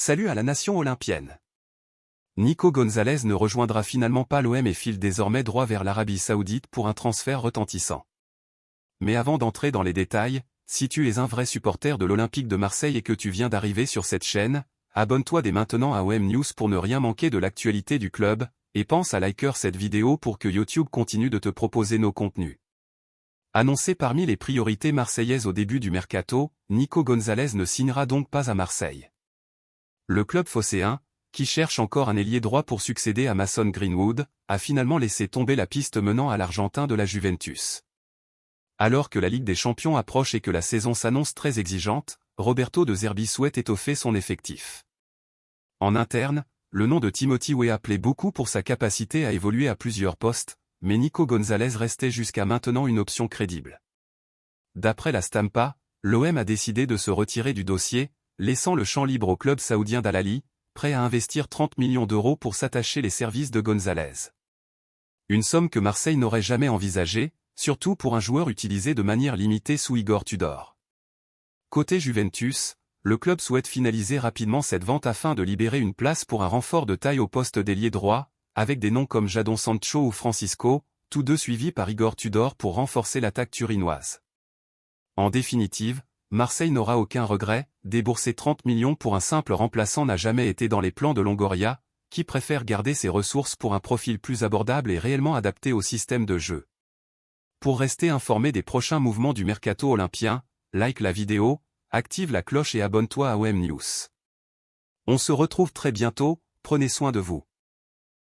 Salut à la nation olympienne. Nico Gonzalez ne rejoindra finalement pas l'OM et file désormais droit vers l'Arabie Saoudite pour un transfert retentissant. Mais avant d'entrer dans les détails, si tu es un vrai supporter de l'Olympique de Marseille et que tu viens d'arriver sur cette chaîne, abonne-toi dès maintenant à OM News pour ne rien manquer de l'actualité du club, et pense à liker cette vidéo pour que YouTube continue de te proposer nos contenus. Annoncé parmi les priorités marseillaises au début du mercato, Nico Gonzalez ne signera donc pas à Marseille. Le club phocéen, qui cherche encore un ailier droit pour succéder à Mason Greenwood, a finalement laissé tomber la piste menant à l'Argentin de la Juventus. Alors que la Ligue des Champions approche et que la saison s'annonce très exigeante, Roberto De Zerbi souhaite étoffer son effectif. En interne, le nom de Timothy Weah plaît beaucoup pour sa capacité à évoluer à plusieurs postes, mais Nico Gonzalez restait jusqu'à maintenant une option crédible. D'après la Stampa, l'OM a décidé de se retirer du dossier, laissant le champ libre au club saoudien d'Al Ahly, prêt à investir 30 millions d'euros pour s'attacher les services de Gonzalez. Une somme que Marseille n'aurait jamais envisagée, surtout pour un joueur utilisé de manière limitée sous Igor Tudor. Côté Juventus, le club souhaite finaliser rapidement cette vente afin de libérer une place pour un renfort de taille au poste d'ailier droit, avec des noms comme Jadon Sancho ou Francisco, tous deux suivis par Igor Tudor pour renforcer l'attaque turinoise. En définitive, Marseille n'aura aucun regret, débourser 30 millions pour un simple remplaçant n'a jamais été dans les plans de Longoria, qui préfère garder ses ressources pour un profil plus abordable et réellement adapté au système de jeu. Pour rester informé des prochains mouvements du mercato olympien, like la vidéo, active la cloche et abonne-toi à OM News. On se retrouve très bientôt, prenez soin de vous.